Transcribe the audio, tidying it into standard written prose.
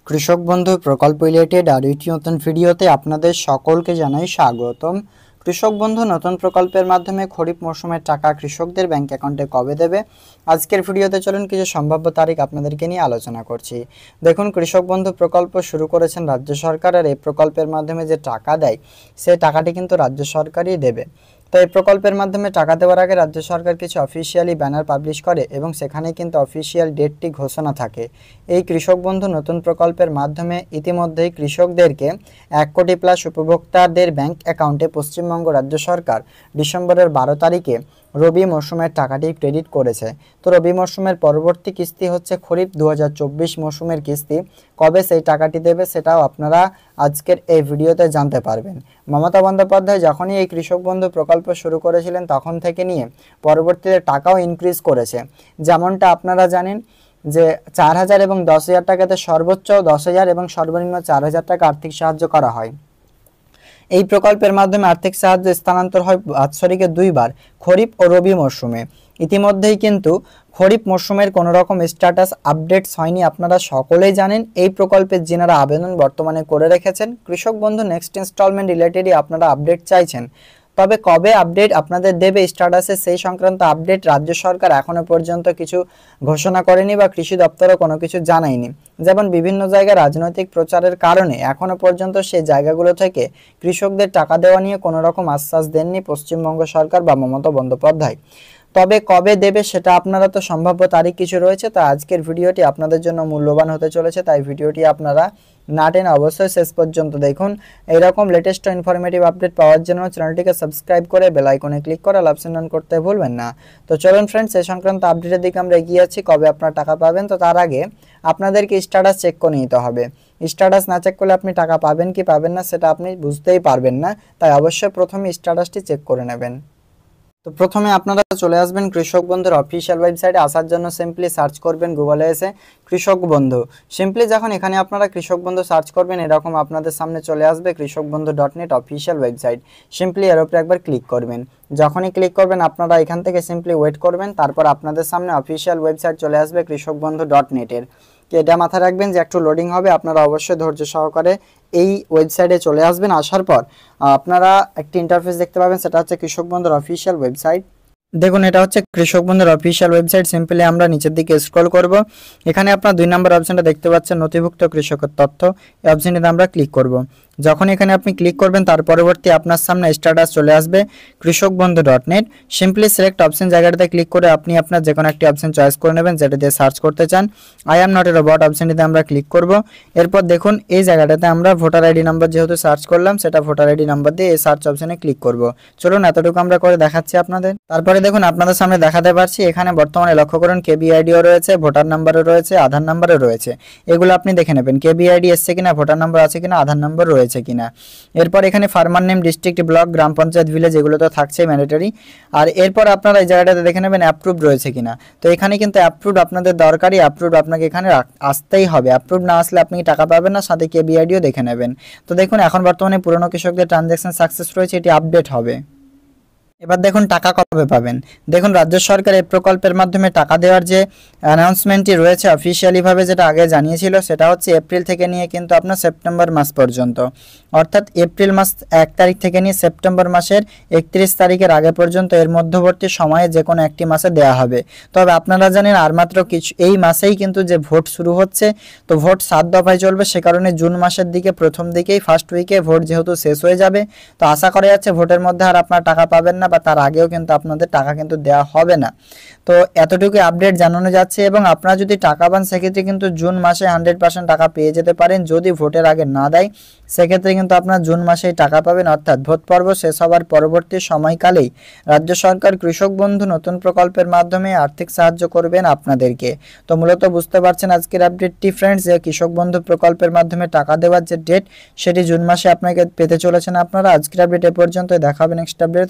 কৃষক বন্ধু প্রকল্প রিলেটেড আর একটি নতুন ভিডিওতে আপনাদের সকলকে জানাই স্বাগতম। কৃষক বন্ধু নতুন প্রকল্পের মাধ্যমে খরিফ মৌসুমের টাকা কৃষকদের ব্যাংক অ্যাকাউন্টে কবে দেবে, আজকের ভিডিওতে চলুন কিছু সম্ভাব্য তারিখ আপনাদেরকে নিয়ে আলোচনা করছি। দেখুন, কৃষক বন্ধু প্রকল্প শুরু করেছেন রাজ্য সরকার, আর এই প্রকল্পের মাধ্যমে যে টাকা দেয় সেই টাকাটি কিন্তু রাজ্য সরকারই দেবে। তো এই প্রকল্পের মাধ্যমে টাকা দেওয়ার আগে রাজ্য সরকার কিছু অফিসিয়ালি ব্যানার পাবলিশ করে এবং সেখানে কিন্তু অফিসিয়াল ডেটটি ঘোষণা থাকে। এই কৃষক বন্ধু নতুন প্রকল্পের মাধ্যমে ইতিমধ্যেই কৃষকদেরকে 1 কোটি প্লাস উপভোক্তাদের ব্যাংক অ্যাকাউন্টে পশ্চিমবঙ্গ রাজ্য সরকার ডিসেম্বরের 12 তারিখে রবি মৌসুমের টাকাটি ক্রেডিট করেছে। তো রবি মৌসুমের পরবর্তী কিস্তি হচ্ছে খরিফ 2024 মৌসুমের কিস্তি। কবে সেই টাকাটি দেবে সেটাও আপনারা আজকের এই ভিডিওতে জানতে পারবেন। মমতা বন্দ্যোপাধ্যায় যখনই এই কৃষক বন্ধু প্রকল্প শুরু করেছিলেন তখন থেকে নিয়ে পরবর্তীতে টাকাও ইনক্রিজ করেছে। যেমনটা আপনারা জানেন যে 4000 এবং 10,000 টাকাতে সর্বোচ্চ 10,000 এবং সর্বনিম্ন 4,000 টাকা আর্থিক সাহায্য করা হয়। এই প্রকল্পের মাধ্যমে আর্থিক সাহায্য স্থানান্তর হয় বাৎসরিকে 2 বার, খরিফ ও রবি মরশুমে। ইতিমধ্যেই কিন্তু খরিফ মরশুমের কোনো রকম স্ট্যাটাস আপডেটস হয়নি, আপনারা সকলেই জানেন। এই প্রকল্পের যিনারা আবেদন বর্তমানে করে রেখেছেন কৃষক বন্ধু নেক্সট ইনস্টলমেন্ট রিলেটেডই আপনারা আপডেট চাইছেন, তবে কবে আপডেট আপনাদের দেবে স্ট্যাটাসে সেই সংক্রান্ত আপডেট রাজ্য সরকার এখনো পর্যন্ত কিছু ঘোষণা করেনি বা কৃষি দপ্তরও কোনো কিছু জানায়নি। যেমন বিভিন্ন জায়গায় রাজনৈতিক প্রচারের কারণে এখনো পর্যন্ত সেই জায়গাগুলো থেকে কৃষকদের টাকা দেওয়া নিয়ে কোনো রকম আশ্বাস দেননি পশ্চিমবঙ্গ সরকার বা মমতা বন্দ্যোপাধ্যায়। তবে কবে দেবে সেটা আপনারা তো সম্ভাব্য তারিখ কিছু রয়েছে, তো আজকের ভিডিওটি আপনাদের জন্য মূল্যবান হতে চলেছে, তাই ভিডিওটি আপনারা না টেনে অবশ্যই শেষ পর্যন্ত দেখুন। এইরকম লেটেস্ট ইনফরমেটিভ আপডেট পাওয়ার জন্য চ্যানেলটিকে সাবস্ক্রাইব করে বেল আইকনে ক্লিক করে অল অপশন অন করতে ভুলবেন না। তো চলুন ফ্রেন্ডস, এই সংক্রান্ত আপডেটের দিকে আমরা এগিয়ে যাচ্ছি। কবে আপনারা টাকা পাবেন, তো তার আগে আপনাদেরকে স্ট্যাটাস চেক করে নিতে হবে। স্ট্যাটাস না চেক করলে আপনি টাকা পাবেন কি পাবেন না সেটা আপনি বুঝতেই পারবেন না, তাই অবশ্যই প্রথমে স্ট্যাটাসটি চেক করে নেবেন। তো প্রথমে আপনারা চলে আসবেন কৃষক বন্ধুর অফিসিয়াল ওয়েবসাইটে। আসার জন্য সিম্পলি সার্চ করবেন গুগলে এসে কৃষক বন্ধু। সিম্পলি যখন এখানে আপনারা কৃষক বন্ধু সার্চ করবেন এরকম আপনাদের সামনে চলে আসবে কৃষকবন্ধু.net অফিসিয়াল ওয়েবসাইট। সিম্পলি এর উপরে একবার ক্লিক করবেন। যখনই ক্লিক করবেন আপনারা এখান থেকে সিম্পলি ওয়েট করবেন, তারপর আপনাদের সামনে অফিসিয়াল ওয়েবসাইট চলে আসবে কৃষকবন্ধু.net এর। এটা মাথায় রাখবেন যে একটু লোডিং হবে, আপনারা অবশ্যই ধৈর্য সহকারে এই ওয়েবসাইটে চলে আসবেন। আসার পর আপনারা একটি ইন্টারফেস দেখতে পাবেন, সেটা হচ্ছে কৃষক বন্ধুর অফিসিয়াল ওয়েবসাইট। দেখুন, এটা হচ্ছে কৃষক বন্ধুর অফিসিয়াল ওয়েবসাইট। সিম্পলি আমরা নিচের দিকে স্ক্রল করব। এখানে আপনার 2 নম্বর অপশনটা দেখতে পাচ্ছেন নথিভুক্ত কৃষকের তথ্য, এই অপশনটিতে আমরা ক্লিক করব। যখন এখানে আপনি ক্লিক করবেন তার পরবর্তী আপনার সামনে স্ট্যাটাস চলে আসবে কৃষকবন্ধু.net। সিম্পলি সিলেক্ট অপশন জায়গাটাতে ক্লিক করে আপনি আপনার যে কোনো একটি অপশন চয়েস করে নেবেন যেটা দিয়ে সার্চ করতে চান। I am not a robot অপশনটিতে আমরা ক্লিক করব। এরপর দেখুন এই জায়গাটাতে আমরা ভোটার আইডি নাম্বার যেহেতু সার্চ করলাম, সেটা ভোটার আইডি নাম্বার দিয়ে এই সার্চ অপশনে ক্লিক করব। চলুন এতটুকু আমরা করে দেখাচ্ছি আপনাদের। তারপরে দেখুন আপনাদের সামনে দেখাতে পারছি এখানে বর্তমানে লক্ষ্য করুন কেবিআইডিও রয়েছে, ভোটার নাম্বারও রয়েছে, আধার নাম্বারও রয়েছে। এগুলো আপনি দেখে নেবেন কেবিআইডি এসছে কিনা, ভোটার নাম্বার আছে কিনা, আধার নাম্বার রয়েছে কিনা। এরপর এখানে ফার্মার নেম, ডিস্ট্রিক্ট, ব্লক, গ্রাম পঞ্চায়েত, ভিলেজ এগুলো তো থাকছেই ম্যান্ডেটরি। আর এরপর আপনারা এই জায়গাটাতে দেখে নেবেন অ্যাপ্রুভ রয়েছে কিনা। তো এখানে কিন্তু অ্যাপ্রুভ আপনাদের দরকারি, অ্যাপ্রুভ আপনাকে এখানে আসতেই হবে। অ্যাপ্রুভ না আসলে আপনি টাকা পাবেন না, সাথে কেবিআইডিও দেখে নেবেন। তো দেখুন এখন বর্তমানে পুরনো কৃষকদের ট্রানজ্যাকশন সাকসেস রয়েছে, এটি আপডেট হবে। এবার দেখুন টাকা কবে পাবেন। দেখুন রাজ্য সরকার এই প্রকল্পের মাধ্যমে টাকা দেওয়ার যে অ্যানাউন্সমেন্টটি রয়েছে অফিসিয়ালিভাবে, যেটা আগে জানিয়েছিল, সেটা হচ্ছে এপ্রিল থেকে নিয়ে কিন্তু আপনার সেপ্টেম্বর মাস পর্যন্ত, অর্থাৎ এপ্রিল মাস 1 তারিখ থেকে নিয়ে সেপ্টেম্বর মাসের 31 তারিখের আগে পর্যন্ত এর মধ্যবর্তী সময়ে যে কোনো একটি মাসে দেওয়া হবে। তবে আপনারা জানেন আর মাত্র কিছু এই মাসেই কিন্তু যে ভোট শুরু হচ্ছে, তো ভোট 7 দফায় চলবে, সে কারণে জুন মাসের দিকে প্রথম দিকেই ফার্স্ট উইকে ভোট যেহেতু শেষ হয়ে যাবে, তো আশা করা যাচ্ছে ভোটের মধ্যে আর আপনারা টাকা পাবেন না বা তার আগেও কিন্তু আপনাদের টাকা কিন্তু দেওয়া হবে না। তো এতটুকু আপডেট জানানো যাচ্ছে এবং আপনারা যদি টাকা পান সেক্ষেত্রে কিন্তু জুন মাসে 100% টাকা পেয়ে যেতে পারেন। যদি ভোটের আগে না দেয় সেক্ষেত্রে কিন্তু আপনারা জুন মাসেই টাকা পাবেন, অর্থাৎ ভোট পর্ব শেষ হওয়ার পরবর্তী সময়কালেই রাজ্য সরকার কৃষক বন্ধু নতুন প্রকল্পের মাধ্যমে আর্থিক সাহায্য করবেন আপনাদেরকে। তো মূলত বুঝতে পারছেন আজকের আপডেটটি ফ্রেন্ডস, যে কৃষক বন্ধু প্রকল্পের মাধ্যমে টাকা দেওয়ার যে ডেট সেটি জুন মাসে আপনাকে পেতে চলেছেন আপনারা। আজকের আপডেট এ পর্যন্ত, দেখা হবে নেক্সট আপডেট।